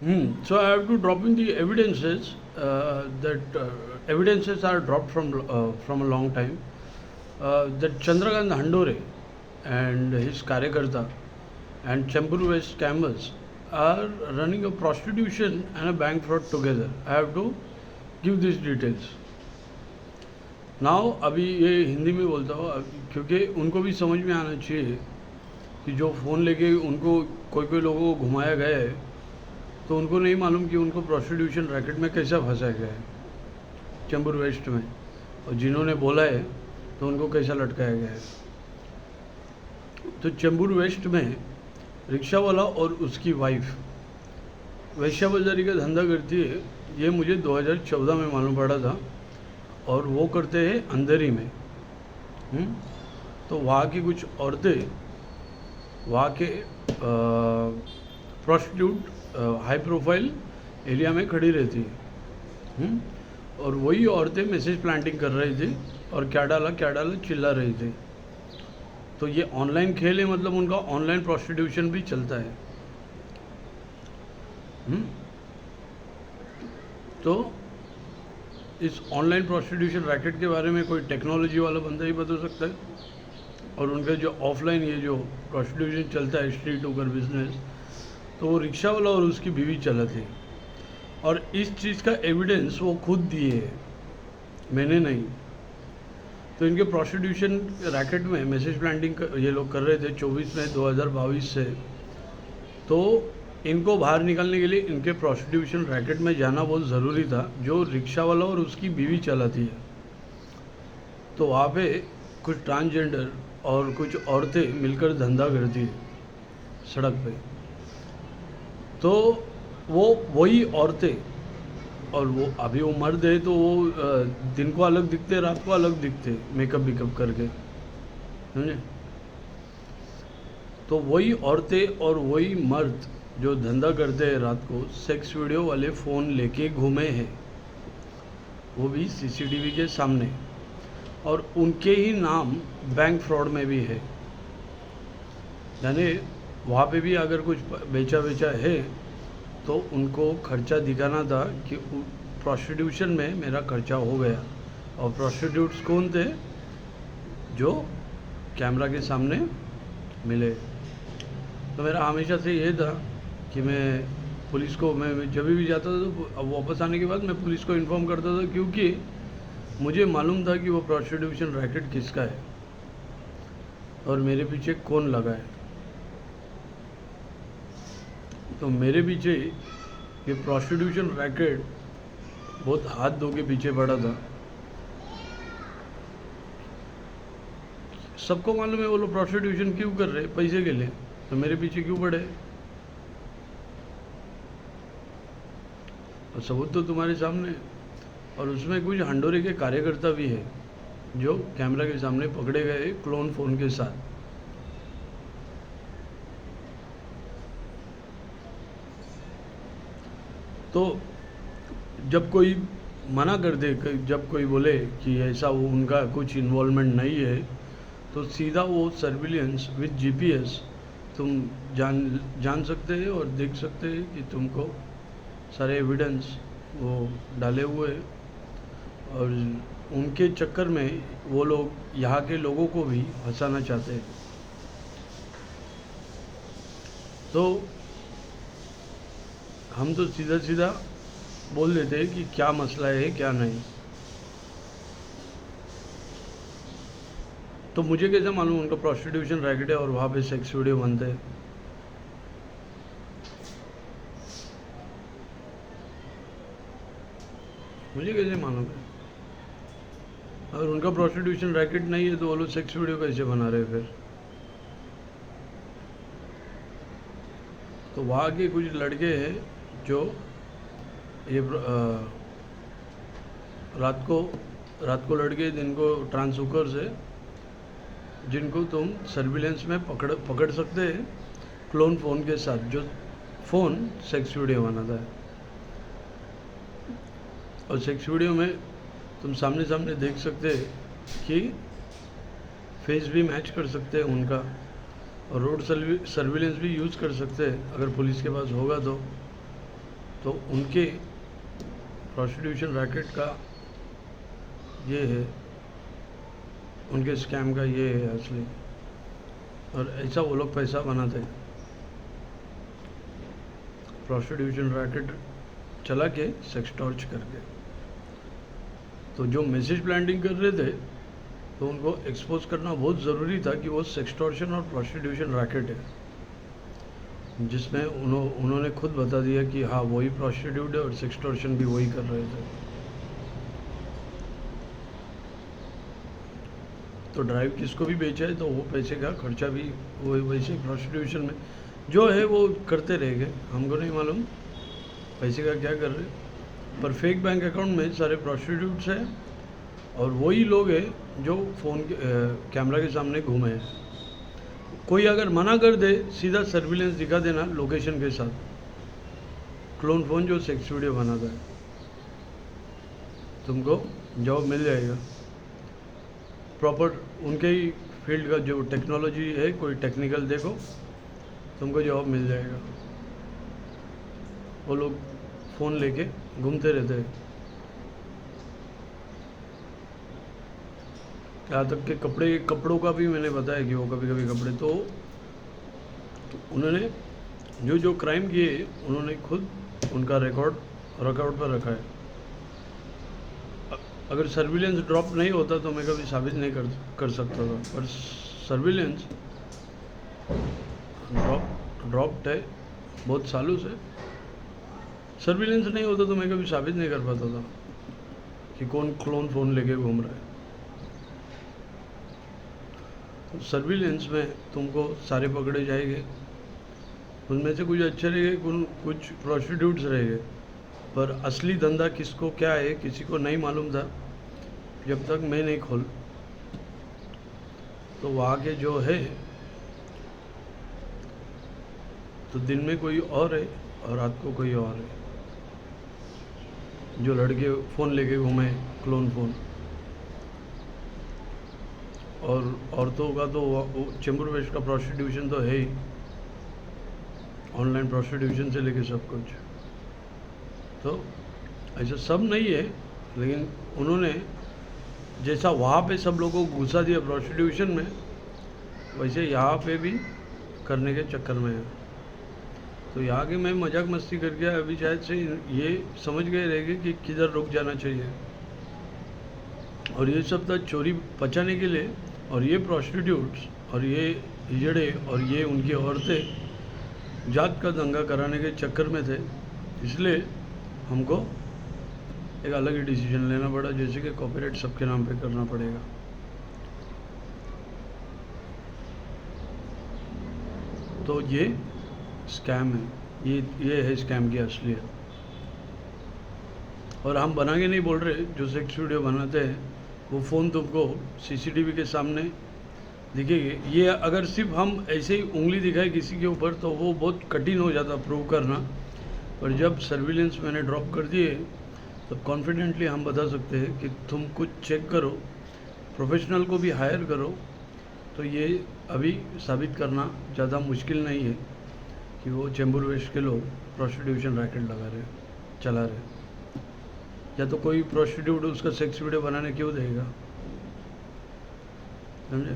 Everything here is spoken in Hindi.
So I have to drop in the evidences that evidences are dropped from a long time. That Chandrakant Handore and his Karyakarta and Chembur West scammers are running a prostitution and a bank fraud together. I have to give these details. Now अभी ये हिंदी में बोलता हूँ क्योंकि उनको भी समझ में आना चाहिए कि जो फ़ोन लेके उनको कोई कोई लोगों को घुमाया गया है तो उनको नहीं मालूम कि उनको प्रोस्टिट्यूशन रैकेट में कैसा फंसाया गया है चैम्बूर वेस्ट में, और जिन्होंने बोला है तो उनको कैसा लटकाया गया है। तो चैम्बूर वेस्ट में रिक्शा वाला और उसकी वाइफ वैश्या बाजारी का धंधा करती है, ये मुझे 2014 में मालूम पड़ा था, और वो करते हैं अंधेरी में। तो वहाँ की कुछ औरतें वहाँ के प्रोस्टिट्यूट हाई प्रोफाइल एरिया में खड़ी रहती है, और वही औरतें मैसेज प्लांटिंग कर रही थी और क्या डाला चिल्ला रही थी। तो ये ऑनलाइन खेल है, मतलब उनका ऑनलाइन प्रोस्टिट्यूशन भी चलता है। तो इस ऑनलाइन प्रोस्टिट्यूशन रैकेट के बारे में कोई टेक्नोलॉजी वाला बंदा ही बता सकता है। और उनका जो ऑफलाइन ये जो प्रोस्टिट्यूशन चलता है स्ट्रीट होकर बिजनेस, तो वो रिक्शा वाला और उसकी बीवी चलाते हैं, और इस चीज़ का एविडेंस वो खुद दिए है, मैंने नहीं। तो इनके प्रोस्टिट्यूशन रैकेट में मैसेज प्लांटिंग ये लोग कर रहे थे 24 मई 2022 से। तो इनको बाहर निकालने के लिए इनके प्रोस्टिट्यूशन रैकेट में जाना बहुत ज़रूरी था, जो रिक्शा वाला और उसकी बीवी चलाती है। तो वहाँ पे कुछ ट्रांसजेंडर और कुछ औरतें मिलकर धंधा करती है सड़क पे। तो वो वही औरतें, और वो अभी वो मर्द है तो वो दिन को अलग दिखते, रात को अलग दिखते, मेकअप करके, समझे। तो वही औरतें और वही मर्द जो धंधा करते हैं रात को, सेक्स वीडियो वाले फ़ोन लेके घूमे हैं, वो भी सीसीटीवी के सामने, और उनके ही नाम बैंक फ्रॉड में भी है। यानी वहाँ पे भी अगर कुछ बेचा है तो उनको खर्चा दिखाना था कि प्रोस्टिट्यूशन में मेरा खर्चा हो गया। और प्रोस्टिट्यूट्स कौन थे? जो कैमरा के सामने मिले। तो मेरा हमेशा से ये था कि मैं पुलिस को, मैं जब भी जाता था तो अब वापस आने के बाद मैं पुलिस को इन्फॉर्म करता था, क्योंकि मुझे मालूम था कि वो प्रोस्टिट्यूशन रैकेट किसका है और मेरे पीछे कौन लगा है। तो मेरे पीछे ये प्रोस्टिट्यूशन रैकेट बहुत हाथ धो के पीछे पड़ा था। सबको मालूम है वो लोग प्रोस्टिट्यूशन क्यों कर रहे, पैसे के लिए, तो मेरे पीछे क्यों पड़े। और सबूत तो तुम्हारे सामने। और उसमें कुछ हंडोरे के कार्यकर्ता भी है जो कैमरा के सामने पकड़े गए क्लोन फ़ोन के साथ। तो जब कोई मना कर दे, जब कोई बोले कि ऐसा वो उनका कुछ इन्वॉल्वमेंट नहीं है, तो सीधा वो सर्विलेंस विद जीपीएस तुम जान सकते हैं और देख सकते हैं कि तुमको सारे एविडेंस वो डाले हुए हैं। और उनके चक्कर में वो लोग यहाँ के लोगों को भी फंसाना चाहते हैं। तो हम तो सीधा बोल देते हैं कि क्या मसला है क्या नहीं। तो मुझे कैसे मालूम उनका प्रोस्टिट्यूशन रैकेट है और वहाँ पे सेक्स वीडियो बनते हैं? मुझे कैसे मालूम है? अगर उनका प्रोस्टिट्यूशन रैकेट नहीं है तो वो लोग सेक्स वीडियो कैसे बना रहे फिर? तो वहाँ के कुछ लड़के हैं जो ये रात को लड़के, दिन को ट्रांसहुकर्स है, जिनको तुम सर्विलेंस में पकड़ सकते हैं क्लोन फ़ोन के साथ, जो फ़ोन सेक्स वीडियो बनाता है। और सेक्स वीडियो में तुम सामने देख सकते हैं कि फेस भी मैच कर सकते हैं उनका, और रोड सर्विलेंस भी यूज़ कर सकते हैं अगर पुलिस के पास होगा तो। तो उनके प्रोस्टिट्यूशन रैकेट का ये है, उनके स्कैम का ये है असली, और ऐसा वो लोग पैसा बनाते हैं। प्रोस्टिट्यूशन रैकेट चला के सेक्स टॉर्च करके। तो जो मैसेज प्लांटिंग कर रहे थे तो उनको एक्सपोज करना बहुत ज़रूरी था कि वो सेक्सटॉर्शन और प्रोस्टिट्यूशन रैकेट है, जिसमें उन्होंने खुद बता दिया कि हाँ वही प्रोस्टिट्यूट है और सेक्सटॉर्शन भी वही कर रहे थे। तो ड्राइव किसको भी बेचा है तो वो पैसे का खर्चा भी वो वैसे प्रोस्टिट्यूशन में जो है वो करते रहेंगे, हमको नहीं मालूम पैसे का क्या कर रहे। पर फेक बैंक अकाउंट में सारे प्रोस्टिट्यूट्स हैं और वही लोग हैं जो फ़ोन कैमरा के सामने घूमे हैं। कोई अगर मना कर दे सीधा सर्विलेंस दिखा देना लोकेशन के साथ, क्लोन फ़ोन जो सेक्स वीडियो बनाता है, तुमको जॉब मिल जाएगा। प्रॉपर उनके ही फील्ड का जो टेक्नोलॉजी है, कोई टेक्निकल देखो, तुमको जॉब मिल जाएगा। वो लोग फ़ोन लेके घूमते रहते हैं। यहाँ तक के कपड़ों का भी मैंने बताया कि वो कभी कभी कपड़े तो उन्होंने जो क्राइम किए उन्होंने खुद उनका रिकॉर्ड पर रखा है। अगर सर्विलेंस ड्रॉप नहीं होता तो मैं कभी साबित नहीं कर सकता था, पर सर्विलेंस ड्रॉप्ड है बहुत सालों से। सर्विलेंस नहीं होता तो मैं कभी साबित नहीं कर पाता था कि कौन क्लोन फ़ोन लेके घूम रहा है। तो सर्विलेंस में तुमको सारे पकड़े जाएंगे, उनमें से कुछ अच्छे रहेंगे, कुछ प्रोस्टिट्यूट्स रहेंगे, पर असली धंधा किसको क्या है किसी को नहीं मालूम था जब तक मैं नहीं खोल। तो वहाँ के जो है तो दिन में कोई और है और रात को कोई और है, जो लड़के फ़ोन लेके घूमे क्लोन फ़ोन। और औरतों का तो चेंबूर वेस्ट का प्रोस्टिट्यूशन तो है ही, ऑनलाइन प्रोस्टिट्यूशन से लेके सब कुछ। तो ऐसा सब नहीं है, लेकिन उन्होंने जैसा वहाँ पे सब लोगों को घुसा दिया प्रोस्टिट्यूशन में, वैसे यहाँ पे भी करने के चक्कर में है। तो यहाँ के मैं मजाक मस्ती करके अभी शायद से ये समझ गए रहेंगे कि किधर रुक जाना चाहिए। और ये सब था चोरी बचाने के लिए, और ये प्रोस्टिट्यूट्स और ये हिजड़े और ये उनकी औरतें जात का दंगा कराने के चक्कर में थे। इसलिए हमको एक अलग ही डिसीजन लेना पड़ा, जैसे कि कॉपीराइट सबके नाम पे करना पड़ेगा। तो ये स्कैम है, ये है स्कैम की असलियत। और हम बना के नहीं बोल रहे, जो सेक्स वीडियो बनाते हैं वो फ़ोन तुमको सीसीटीवी के सामने दिखेगी। ये अगर सिर्फ हम ऐसे ही उंगली दिखाए किसी के ऊपर तो वो बहुत कठिन हो जाता प्रूव करना, पर जब सर्विलेंस मैंने ड्रॉप कर दिए तो कॉन्फिडेंटली हम बता सकते हैं कि तुम कुछ चेक करो, प्रोफेशनल को भी हायर करो। तो ये अभी साबित करना ज़्यादा मुश्किल नहीं है कि वो चेंबूर वेस्ट के लोग प्रोस्टिट्यूशन रैकेट चला रहे। या तो कोई प्रोस्टिट्यूट उसका सेक्स वीडियो बनाने क्यों देगा, समझे।